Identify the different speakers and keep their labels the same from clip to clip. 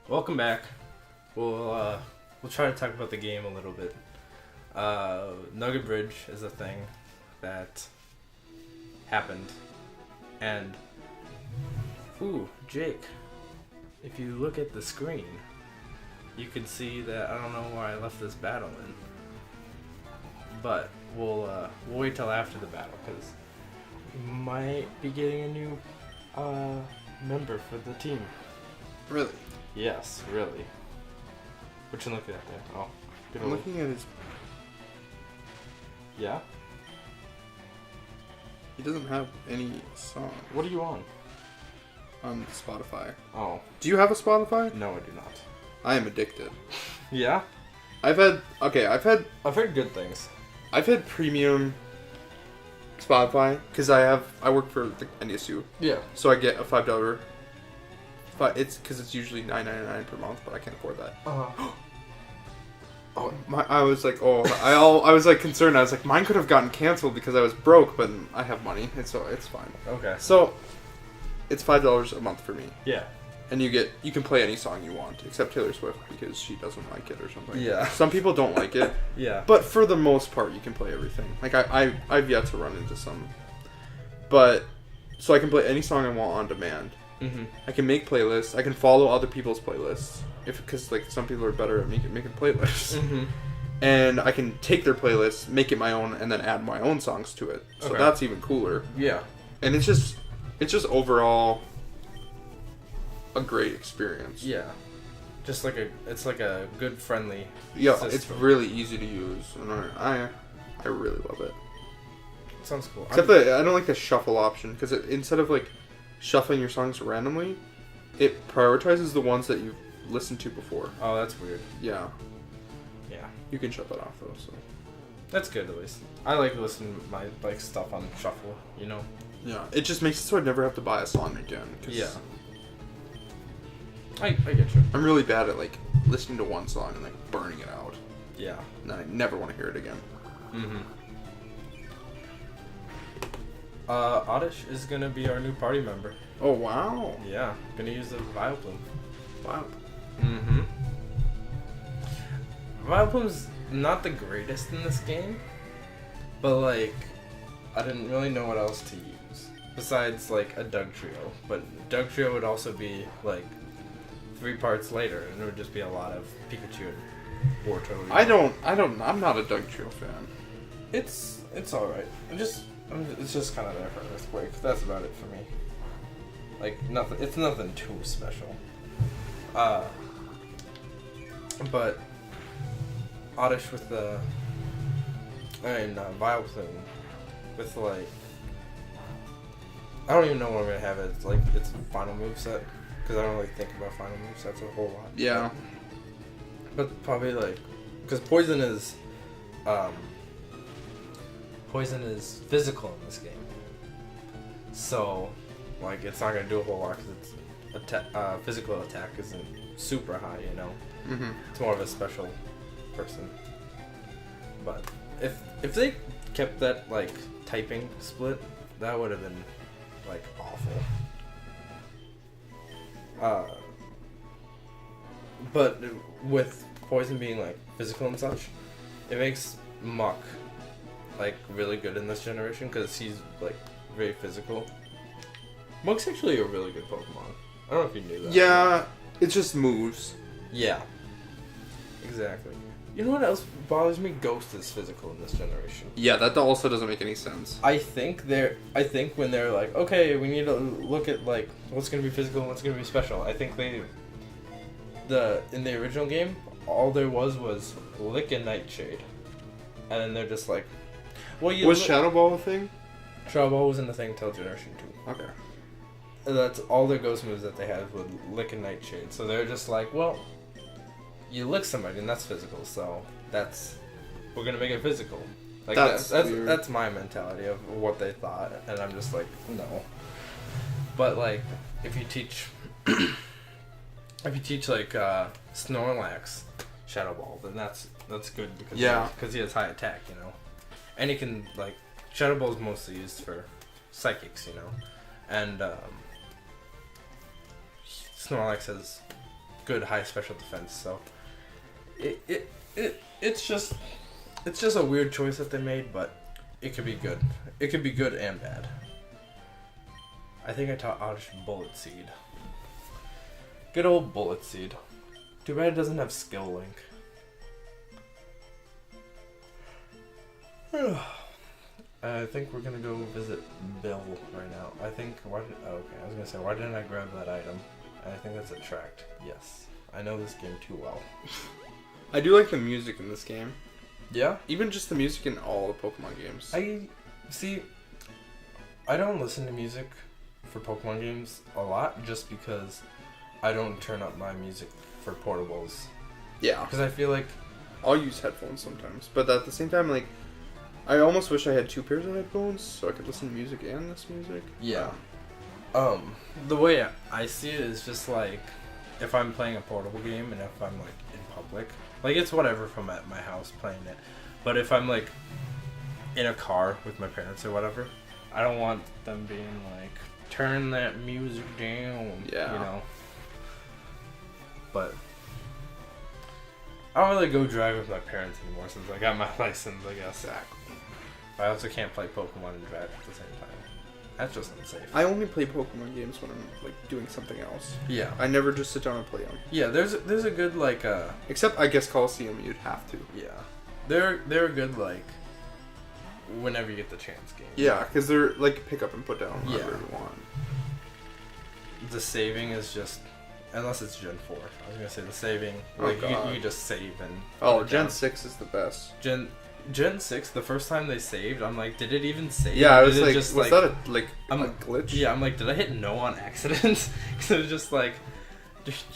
Speaker 1: Welcome back. We'll try to talk about the game a little bit. Nugget Bridge is a thing that happened, and Jake, if you look at the screen, you can see that I don't know why I left this battle in, but we'll wait till after the battle because we might be getting a new member for the team.
Speaker 2: Really?
Speaker 1: Yes, really. What you looking at there? Oh,
Speaker 2: I'm looking at his...
Speaker 1: Yeah?
Speaker 2: He doesn't have any song
Speaker 1: What are you on?
Speaker 2: on Spotify.
Speaker 1: Oh,
Speaker 2: Do you have a Spotify?
Speaker 1: no, I do not.
Speaker 2: I am addicted.
Speaker 1: Yeah?
Speaker 2: I've had
Speaker 1: I've heard good things.
Speaker 2: premium Spotify because I work for the NDSU,
Speaker 1: Yeah.
Speaker 2: so I get a $5. But it's because it's usually $9.99 per month, but I can't afford that. I was like, I was like concerned. I was like, mine could have gotten canceled because I was broke, but I have money, and so it's fine.
Speaker 1: Okay.
Speaker 2: So it's $5 a month for me,
Speaker 1: Yeah.
Speaker 2: and you can play any song you want except Taylor Swift because she doesn't like it or something.
Speaker 1: Yeah.
Speaker 2: Some people don't like it,
Speaker 1: Yeah.
Speaker 2: but for the most part, you can play everything. Like I've yet to run into some, but so I can play any song I want on demand.
Speaker 1: Mm-hmm.
Speaker 2: I can make playlists. I can follow other people's playlists because like some people are better at making playlists.
Speaker 1: Mm-hmm.
Speaker 2: And I can take their playlist, make it my own, and then add my own songs to it. So
Speaker 1: Okay.
Speaker 2: that's even cooler.
Speaker 1: Yeah.
Speaker 2: And it's just overall a great experience.
Speaker 1: Yeah. Just like it's like a good friendly.
Speaker 2: Yeah,
Speaker 1: system.
Speaker 2: it's really easy to use, and I really love it.
Speaker 1: Sounds cool.
Speaker 2: Except that I don't like the shuffle option because instead of like shuffling your songs randomly, it prioritizes the ones that you've listened to before.
Speaker 1: Oh, that's weird.
Speaker 2: Yeah,
Speaker 1: Yeah.
Speaker 2: you can shut that off though. So
Speaker 1: That's good at least. I like listening to my stuff on shuffle. You know.
Speaker 2: yeah, it just makes it so I never have to buy a song again. 'Cause
Speaker 1: Yeah. I get you.
Speaker 2: I'm really bad at like listening to one song and like burning it out,
Speaker 1: Yeah.
Speaker 2: and then I never want to hear it again.
Speaker 1: Mm-hmm. Oddish is gonna be our new party member.
Speaker 2: Oh wow!
Speaker 1: Yeah, gonna use the Vileplume.
Speaker 2: Wow.
Speaker 1: Mm-hmm. Vileplume's not the greatest in this game, but like, I didn't really know what else to use besides like a Doug Trio. But Doug Trio would also be like 3 parts later, and it would just be a lot of Pikachu and War Turtle.
Speaker 2: I'm not a Doug Trio fan.
Speaker 1: It's all right. It's just kind of there for Earthquake. That's about it for me. Like nothing. It's nothing too special. But Oddish with the Vileplume with like I don't even know what I'm gonna have it. It's like its final moveset because I don't really think about final movesets a whole lot.
Speaker 2: Yeah.
Speaker 1: But probably like because Poison is physical in this game. So, like, it's not gonna do a whole lot because its physical attack isn't super high, you know.
Speaker 2: Mm-hmm.
Speaker 1: It's more of a special person. But if they kept that like typing split, that would have been like awful. But with Poison being like physical and such, it makes Muck like really good in this generation because he's like very physical. Muck's actually a really good Pokemon. I don't know if you knew that.
Speaker 2: Yeah, it just moves.
Speaker 1: Yeah. Exactly. You know what else bothers me? Ghost is physical in this generation.
Speaker 2: Yeah, that also doesn't make any sense.
Speaker 1: I think when they're like, okay, we need to look at like what's gonna be physical and what's gonna be special. I think in the original game, all there was Lick and Nightshade, and then they're just like, well,
Speaker 2: Was Shadow Ball a thing?
Speaker 1: Shadow Ball wasn't a thing until Generation 2.
Speaker 2: Okay.
Speaker 1: And that's all their ghost moves that they had with Lick and Nightshade. So they're just like, well, you lick somebody and that's physical, so we're gonna make it physical. Like that's my mentality of what they thought, and I'm just like, no. But like, if you teach like Snorlax Shadow Ball, then that's good because he has high attack, you know, and he can like Shadow Ball is mostly used for psychics, you know, and Snorlax has good high special defense. So it's just a weird choice that they made, but it could be good. It could be good and bad. I think I taught Osh Bullet Seed. Good old Bullet Seed. Too bad it doesn't have Skill Link. I think we're gonna go visit Bill right now. I think okay, I was gonna say, why didn't I grab that item? I think that's a tract. Yes. I know this game too well.
Speaker 2: I do like the music in this game.
Speaker 1: Yeah?
Speaker 2: Even just the music in all the Pokemon games.
Speaker 1: I don't listen to music for Pokemon games a lot just because I don't turn up my music for portables.
Speaker 2: Yeah.
Speaker 1: Because I feel like
Speaker 2: I'll use headphones sometimes, but at the same time, like, I almost wish I had 2 pairs of headphones so I could listen to music and this music.
Speaker 1: Yeah. The way I see it is just like, if I'm playing a portable game and if I'm like in public, like it's whatever if I'm at my house playing it, but if I'm like in a car with my parents or whatever, I don't want them being like, turn that music down.
Speaker 2: Yeah.
Speaker 1: You know. But I don't really go drive with my parents anymore since I got my license, I guess.
Speaker 2: Exactly.
Speaker 1: I also can't play Pokemon and drive at the same time. That's just unsafe.
Speaker 2: I only play Pokemon games when I'm like doing something else.
Speaker 1: Yeah.
Speaker 2: I never just sit down and play them.
Speaker 1: Yeah, there's a good like
Speaker 2: except I guess Coliseum you'd have to.
Speaker 1: Yeah. They're a good like whenever you get the chance game.
Speaker 2: Yeah, because they're like pick up and put down whenever
Speaker 1: Yeah.
Speaker 2: you want.
Speaker 1: The saving is just, unless it's Gen 4. I was gonna say the saving,
Speaker 2: Oh,
Speaker 1: like
Speaker 2: God.
Speaker 1: you just save and
Speaker 2: Oh, Gen 6 is the best.
Speaker 1: Gen 6, the first time they saved, I'm like, did it even save?
Speaker 2: Yeah, I was
Speaker 1: did
Speaker 2: like,
Speaker 1: it just,
Speaker 2: was that a glitch?
Speaker 1: Yeah, I'm like, did I hit no on accident? Because it was just like,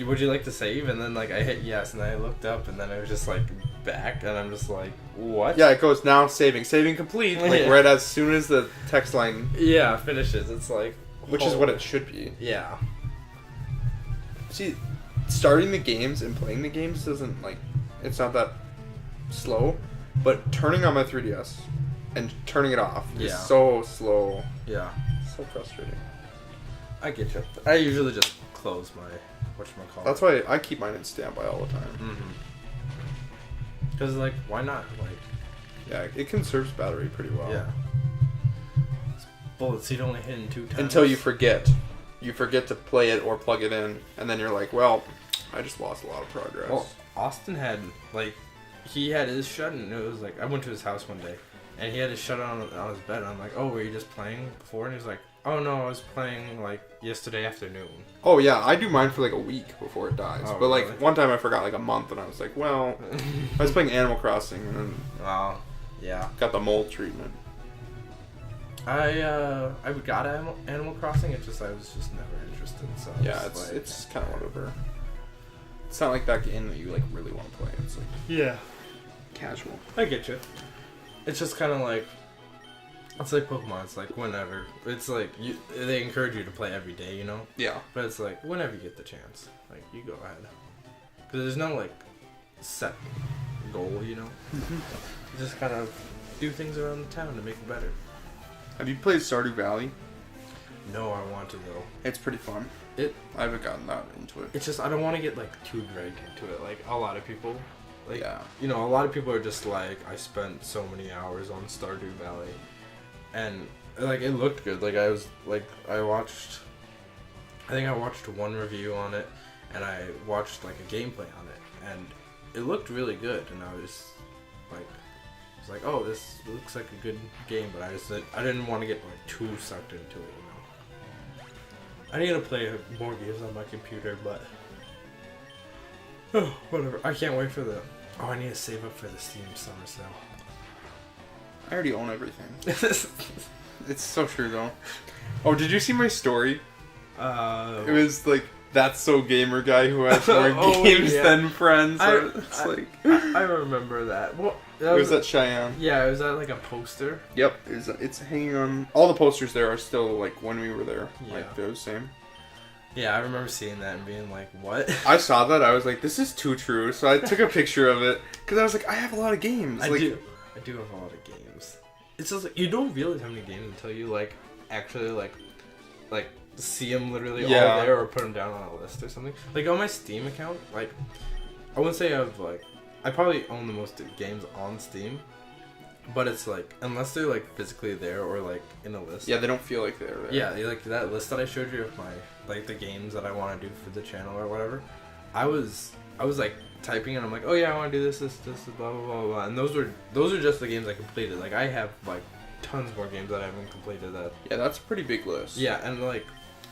Speaker 1: would you like to save? And then like I hit yes, and then I looked up, and then it was just like back, and I'm just like, what?
Speaker 2: Yeah, it goes now saving complete, like
Speaker 1: Yeah.
Speaker 2: right as soon as the text line.
Speaker 1: Yeah, finishes. It's like,
Speaker 2: Which is what it should be.
Speaker 1: Yeah.
Speaker 2: See, starting the games and playing the games doesn't like, it's not that slow, but turning on my 3DS and turning it off is
Speaker 1: Yeah.
Speaker 2: so slow.
Speaker 1: Yeah.
Speaker 2: So frustrating.
Speaker 1: I get you. I usually just close my whatchamacallit.
Speaker 2: That's why I keep mine in standby all the time.
Speaker 1: Mm-hmm. Because, like, why not? Like,
Speaker 2: yeah, it conserves battery pretty well.
Speaker 1: Yeah. Bullet Seed only hitting 2 times.
Speaker 2: Until you forget. You forget to play it or plug it in, and then you're like, well, I just lost a lot of progress.
Speaker 1: Well, Austin had, like, he had his shut, and it was like, I went to his house one day, and he had his shut on his bed, and I'm like, oh, were you just playing before? And he's like, oh, no, I was playing, like, yesterday afternoon.
Speaker 2: Oh, yeah, I do mine for, like, a week before it dies.
Speaker 1: Oh,
Speaker 2: but, like,
Speaker 1: really?
Speaker 2: one time I forgot, like, a month, and I was like, well, I was playing Animal Crossing, and then
Speaker 1: Oh, yeah.
Speaker 2: got the mold treatment.
Speaker 1: I got Animal Crossing, it's just, I was just never interested, so.
Speaker 2: Yeah, it's kind of whatever. It's not like that game that you, like, really want to play. It's, like,
Speaker 1: Yeah.
Speaker 2: casual.
Speaker 1: I get you. It's just kind of like, it's like Pokemon. It's like whenever. It's like they encourage you to play every day, you know.
Speaker 2: Yeah.
Speaker 1: But it's like whenever you get the chance, like you go ahead. Because there's no like set goal, you know. You just kind of do things around the town to make it better.
Speaker 2: Have you played Stardew Valley?
Speaker 1: No, I want to though.
Speaker 2: It's pretty fun. I haven't gotten that into it.
Speaker 1: It's just I don't want to get like too dragged into it. Like a lot of people. Like,
Speaker 2: yeah.
Speaker 1: You know, a lot of people are just like, I spent so many hours on Stardew Valley. And, like, it looked good. Like, I think I watched one review on it, and I watched, like, a gameplay on it. And it looked really good. And I was like, oh, this looks like a good game. But I didn't want to get, like, too sucked into it, you know. I need to play more games on my computer, but... Oh, whatever. I can't wait for Oh, I need to save up for the Steam Summer Sale.
Speaker 2: I already own everything. It's so true, though. Oh, did you see my story? It was like, that's so gamer guy who has more games than friends.
Speaker 1: I remember that. Well,
Speaker 2: it was at Cheyenne.
Speaker 1: Yeah, it was at like a poster.
Speaker 2: Yep, it's hanging on. All the posters there are still like when we were there.
Speaker 1: Yeah.
Speaker 2: Like they're the same.
Speaker 1: Yeah, I remember seeing that and being like, what?
Speaker 2: I saw that, I was like, this is too true, so I took a picture of it, because I was like, I have a lot of games.
Speaker 1: I do have a lot of games. It's just like, you don't realize how many games until you, like, actually, like, see them literally all there or put them down on a list or something. Like on my Steam account, like I wouldn't say I probably own the most games on Steam, but it's like unless they're like physically there or like in a list.
Speaker 2: Yeah, they don't feel like they're there.
Speaker 1: Yeah, like that list that I showed you of my like the games that I want to do for the channel or whatever. I was like typing and I'm like, oh yeah, I want to do this, blah blah blah blah, and those are just the games I completed. Like I have like tons more games that I haven't completed. That
Speaker 2: that's a pretty big list.
Speaker 1: Yeah, and like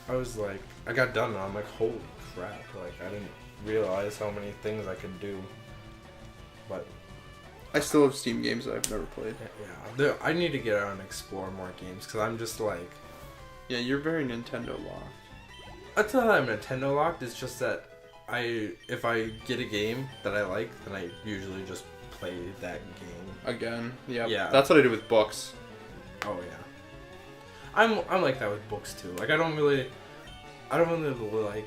Speaker 1: I was like, I got done and I'm like, holy crap! Like I didn't realize how many things I could do. But
Speaker 2: I still have Steam games that I've never played.
Speaker 1: Yeah, I need to get out and explore more games because I'm just like.
Speaker 2: Yeah, you're very Nintendo locked.
Speaker 1: It's not that I'm Nintendo locked. It's just that if I get a game that I like, then I usually just play that game
Speaker 2: again. Yeah.
Speaker 1: Yeah.
Speaker 2: That's what I do with books.
Speaker 1: Oh yeah. I'm like that with books too. Like I don't really like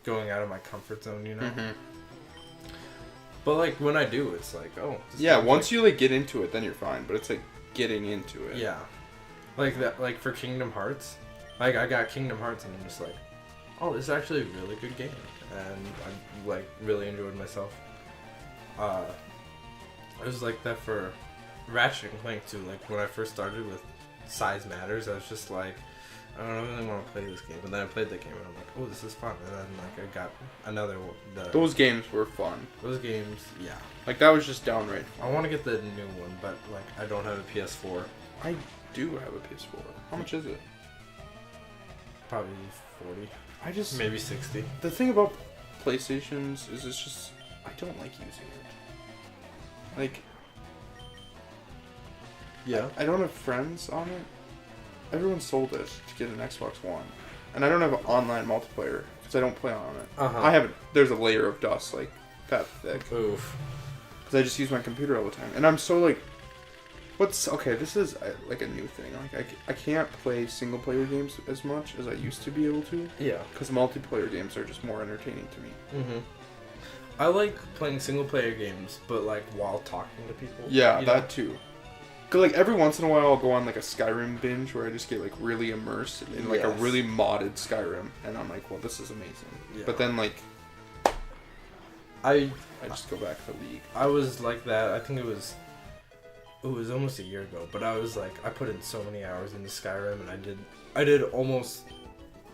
Speaker 1: going out of my comfort zone, you know.
Speaker 2: Mm-hmm.
Speaker 1: But like when I do, it's like, oh.
Speaker 2: Yeah, once you like get into it, then you're fine. But it's like getting into it.
Speaker 1: Yeah. Like that. Like for Kingdom Hearts, like I got Kingdom Hearts and I'm just like, oh, this is actually a really good game, and I like really enjoyed myself. It was like that for Ratchet and Clank too. Like when I first started with Size Matters, I was just like, I don't really want to play this game. But then I played the game and I'm like, oh, this is fun. And then like I got another one.
Speaker 2: Those games were fun.
Speaker 1: Those games, yeah.
Speaker 2: Like that was just downright fun.
Speaker 1: I want to get the new one, but like I don't have a PS4.
Speaker 2: I do have a PS4. How much is it?
Speaker 1: Probably 40. Maybe 60.
Speaker 2: The thing about PlayStations is it's just I don't like using it. Like,
Speaker 1: yeah,
Speaker 2: I don't have friends on it. Everyone sold it to get an Xbox One, and I don't have online multiplayer because I don't play on it. I haven't. There's a layer of dust like that thick.
Speaker 1: Oof.
Speaker 2: Because I just use my computer all the time, and I'm so like, this is like a new thing. Like I can't play single player games as much as I used to be able to.
Speaker 1: Yeah.
Speaker 2: Because multiplayer games are just more entertaining to me.
Speaker 1: Mhm. I like playing single player games, but like while talking to people.
Speaker 2: Yeah, that too. Cause like every once in a while I'll go on like a Skyrim binge where I just get like really immersed in like a really modded Skyrim, and I'm like, well, this is amazing. Yeah. But then like, I just go back to League.
Speaker 1: I was like that. I think it was almost a year ago, but I was like, I put in so many hours into Skyrim, and I did almost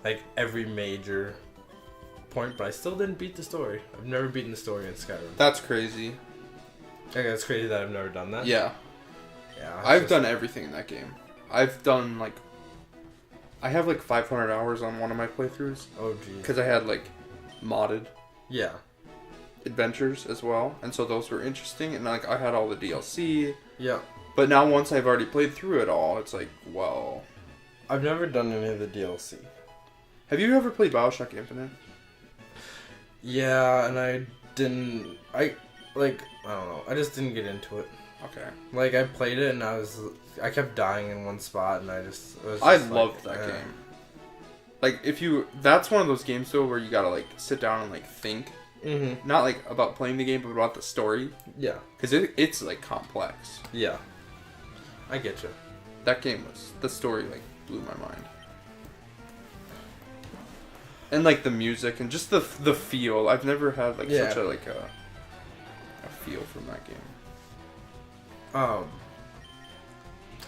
Speaker 1: like every major point, but I still didn't beat the story. I've never beaten the story in Skyrim.
Speaker 2: That's crazy.
Speaker 1: Okay, it's crazy that I've never done that.
Speaker 2: Yeah.
Speaker 1: Yeah.
Speaker 2: I've done everything in that game. I've done like, I have like 500 hours on one of my playthroughs.
Speaker 1: Oh geez.
Speaker 2: Because I had like modded.
Speaker 1: Yeah.
Speaker 2: Adventures as well, and so those were interesting, and like I had all the DLC.
Speaker 1: Yeah.
Speaker 2: But now once I've already played through it all, it's like, well,
Speaker 1: I've never done any of the DLC.
Speaker 2: Have you ever played BioShock Infinite?
Speaker 1: Yeah, and I don't know. I just didn't get into it.
Speaker 2: Okay.
Speaker 1: Like I played it and I kept dying in one spot, and
Speaker 2: I loved that game. Like that's one of those games though where you gotta like sit down and like think. Mm-hmm. Not like about playing the game, but about the story.
Speaker 1: Yeah.
Speaker 2: Because it's like complex.
Speaker 1: Yeah. I get you.
Speaker 2: That game the story like blew my mind. And like the music and just the feel. I've never had like such a like a feel from that game.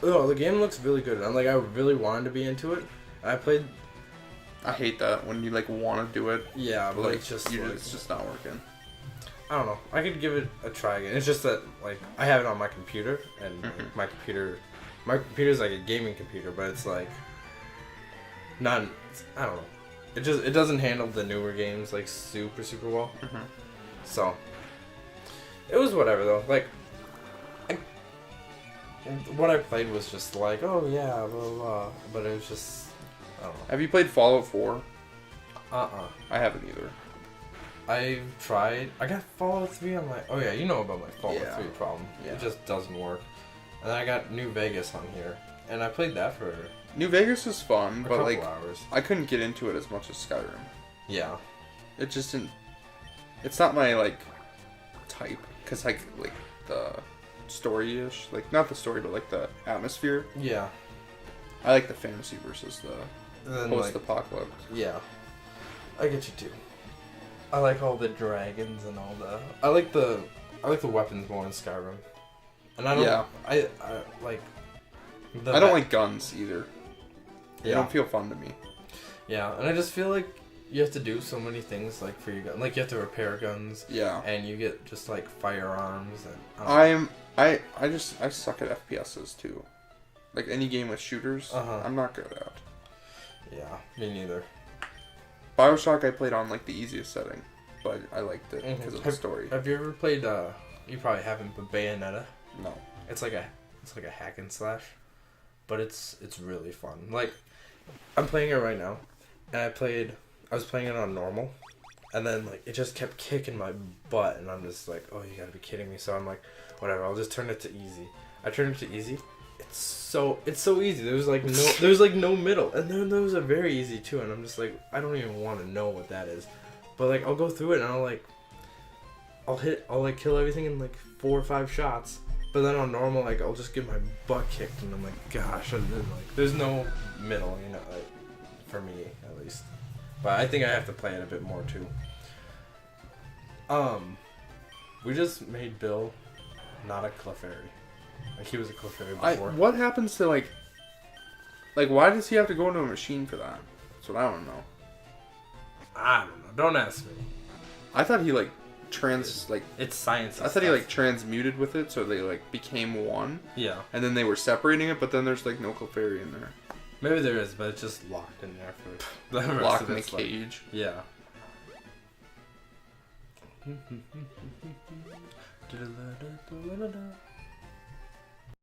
Speaker 1: The game looks really good. I'm like, I really wanted to be into it.
Speaker 2: I hate that when you like want to do it.
Speaker 1: Yeah, but like, it's
Speaker 2: just not working.
Speaker 1: I don't know. I could give it a try again. It's just that like I have it on my computer, and like, my computer's like a gaming computer, but it's like not. I don't know. It doesn't handle the newer games like super well. Mm-hmm. So it was whatever though. Like what I played was just like, oh yeah, blah blah. But it was just. I don't know.
Speaker 2: Have you played Fallout 4?
Speaker 1: I
Speaker 2: haven't either.
Speaker 1: I've tried. I got Fallout 3 on my... Oh yeah, you know about my Fallout 3 problem. Yeah. It just doesn't work. And then I got New Vegas on here. And I played that for...
Speaker 2: New Vegas was fun, but like...
Speaker 1: hours.
Speaker 2: I couldn't get into it as much as Skyrim.
Speaker 1: Yeah.
Speaker 2: It just didn't... It's not my, like, type. Because, like the story-ish... Like, not the story, but, like, the atmosphere.
Speaker 1: Yeah.
Speaker 2: I like the fantasy versus the Post-apocalypse.
Speaker 1: Yeah. I get you too. I like all the dragons and all the... I like the weapons more in Skyrim. And I don't...
Speaker 2: Yeah.
Speaker 1: I like...
Speaker 2: I don't like guns either. They
Speaker 1: Yeah.
Speaker 2: don't feel fun to me.
Speaker 1: Yeah, and I just feel like you have to do so many things, like, for your gun. Like, you have to repair guns.
Speaker 2: Yeah.
Speaker 1: And you get just, like, firearms and...
Speaker 2: I suck at FPSs too. Like, any game with shooters, I'm not good at.
Speaker 1: Yeah, me neither.
Speaker 2: BioShock I played on, like, the easiest setting. But I liked it because of the story.
Speaker 1: Have you ever played, you probably haven't, but Bayonetta?
Speaker 2: No.
Speaker 1: It's like a hack and slash. But it's really fun. Like, I'm playing it right now. And I was playing it on normal. And then, like, it just kept kicking my butt. And I'm just like, oh, you gotta be kidding me. So I'm like, whatever, I'll just turn it to easy. I turned it to easy. It's so easy. There's like no middle. And then those are very easy too. And I'm just like, I don't even want to know what that is. But like, I'll go through it and I'll like kill everything in like 4 or 5 shots. But then on normal, like, I'll just get my butt kicked. And I'm like, gosh, there's no middle, you know, like, for me at least. But I think I have to play it a bit more too. We just made Bill not a Clefairy. Like, he was a Clefairy before.
Speaker 2: What happens to, like, why does he have to go into a machine for that? That's what I don't know.
Speaker 1: I don't know. Don't ask me.
Speaker 2: I thought he, like,
Speaker 1: it's science.
Speaker 2: I thought he, like, transmuted with it, so they, like, became one.
Speaker 1: Yeah.
Speaker 2: And then they were separating it, but then there's, like, no Clefairy in there.
Speaker 1: Maybe there is, but it's just locked in there for the rest
Speaker 2: locked
Speaker 1: of
Speaker 2: in a
Speaker 1: its
Speaker 2: cage.
Speaker 1: Life. Yeah.